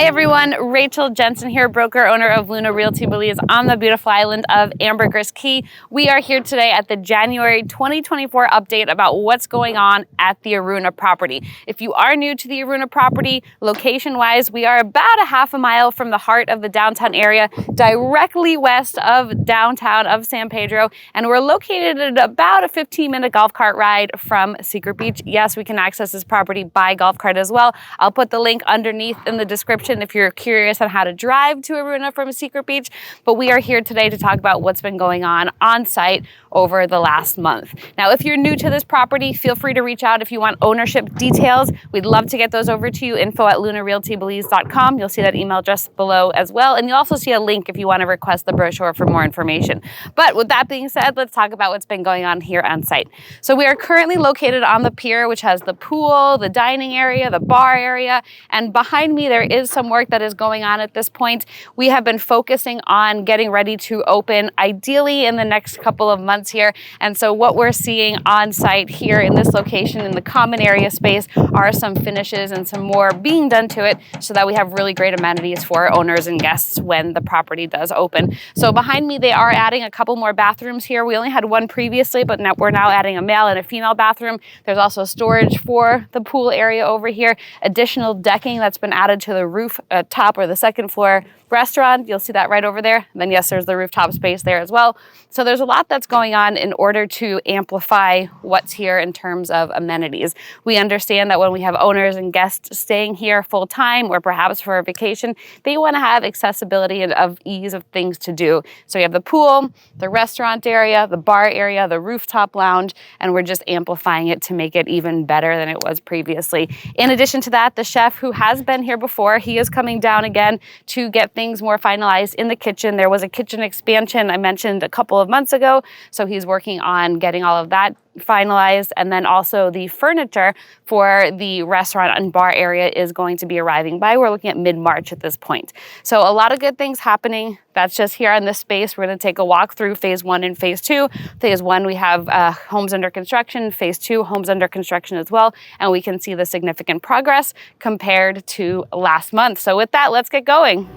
Hi everyone, Rachel Jensen here, broker owner of Luna Realty Belize on the beautiful island of Ambergris Caye. We are here today at the January 2024 update about what's going on at the Aruna property. If you are new to the Aruna property, location-wise, we are about a half a mile from the heart of the downtown area, directly west of downtown of San Pedro, and we're located at about a 15-minute golf cart ride from Secret Beach. Yes, we can access this property by golf cart as well. I'll put the link underneath in the description if you're curious on how to drive to Aruna from Secret Beach, but we are here today to talk about what's been going on site over the last month. Now, if you're new to this property, feel free to reach out if you want ownership details. We'd love to get those over to you, info@lunarealtybelize.com. You'll see that email address below as well, and you'll also see a link if you want to request the brochure for more information. But with that being said, let's talk about what's been going on here on site. So we are currently located on the pier, which has the pool, the dining area, the bar area, and behind me there is some work that is going on at this point. We have been focusing on getting ready to open ideally in the next couple of months here. And so what we're seeing on site here in this location in the common area space are some finishes and some more being done to it so that we have really great amenities for owners and guests when the property does open. So behind me, they are adding a couple more bathrooms here. We only had one previously, but now we're adding a male and a female bathroom. There's also storage for the pool area over here, additional decking that's been added to the roof top or the second floor restaurant. You'll see that right over there. And then yes, there's the rooftop space there as well. So there's a lot that's going on in order to amplify what's here in terms of amenities. We understand that when we have owners and guests staying here full time or perhaps for a vacation, they want to have accessibility and of ease of things to do. So we have the pool, the restaurant area, the bar area, the rooftop lounge, and we're just amplifying it to make it even better than it was previously. In addition to that, the chef who has been here before, he is coming down again to get things more finalized in the kitchen. There was a kitchen expansion I mentioned a couple of months ago, so he's working on getting all of that finalized, and then also the furniture for the restaurant and bar area is going to be arriving by, we're looking at mid-March at this point. So a lot of good things happening. That's just here on this space. We're going to take a walk through phase 1 and phase 2. Phase 1, we have homes under construction. Phase 2, homes under construction as well, and we can see the significant progress compared to last month. So with that, let's get going.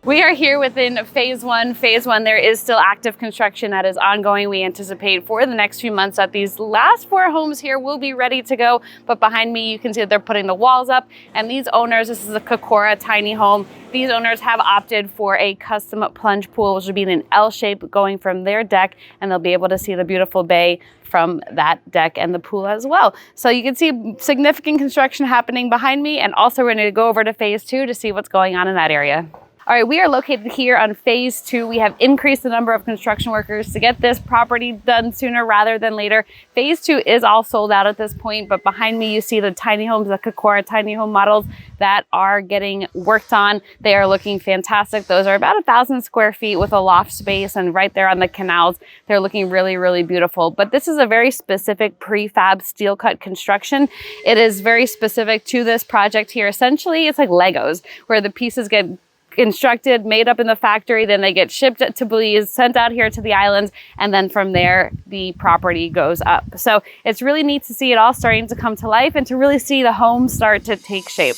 We are here within phase 1. Phase 1, there is still active construction that is ongoing. We anticipate for the next few months that these last 4 homes here will be ready to go. But behind me, you can see that they're putting the walls up. And these owners, this is a Kokora tiny home. These owners have opted for a custom plunge pool, which will be in an L shape going from their deck. And they'll be able to see the beautiful bay from that deck and the pool as well. So you can see significant construction happening behind me. And also we're going to go over to phase 2 to see what's going on in that area. All right, we are located here on phase 2. We have increased the number of construction workers to get this property done sooner rather than later. Phase 2 is all sold out at this point, but behind me you see the tiny homes, the Kokora tiny home models that are getting worked on. They are looking fantastic. Those are about 1,000 square feet with a loft space and right there on the canals. They're looking really, really beautiful. But this is a very specific prefab steel cut construction. It is very specific to this project here. Essentially, it's like Legos, where the pieces get constructed, made up in the factory, then they get shipped to Belize, sent out here to the islands, and then from there the property goes up. So it's really neat to see it all starting to come to life and to really see the home start to take shape.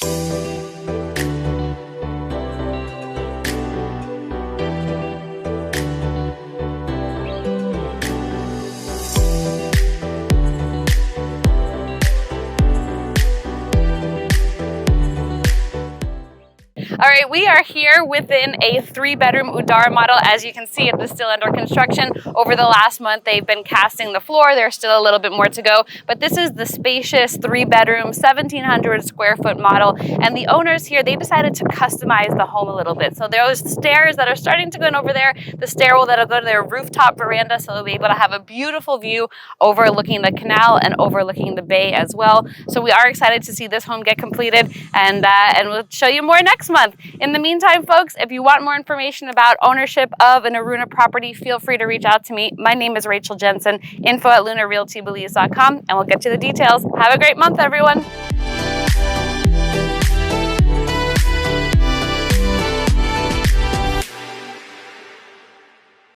All right, right, we are here within a 3-bedroom Udara model. As you can see, it is still under construction. Over the last month, they've been casting the floor. There's still a little bit more to go, but this is the spacious 3-bedroom, 1,700 square foot model. And the owners here, they decided to customize the home a little bit. So those stairs that are starting to go in over there, the stairwell that'll go to their rooftop veranda, so they'll be able to have a beautiful view overlooking the canal and overlooking the bay as well. So we are excited to see this home get completed, and we'll show you more next month. In the meantime, folks, if you want more information about ownership of an Aruna property, feel free to reach out to me. My name is Rachel Jensen, info@lunarealtybelize.com, and we'll get you the details. Have a great month, everyone.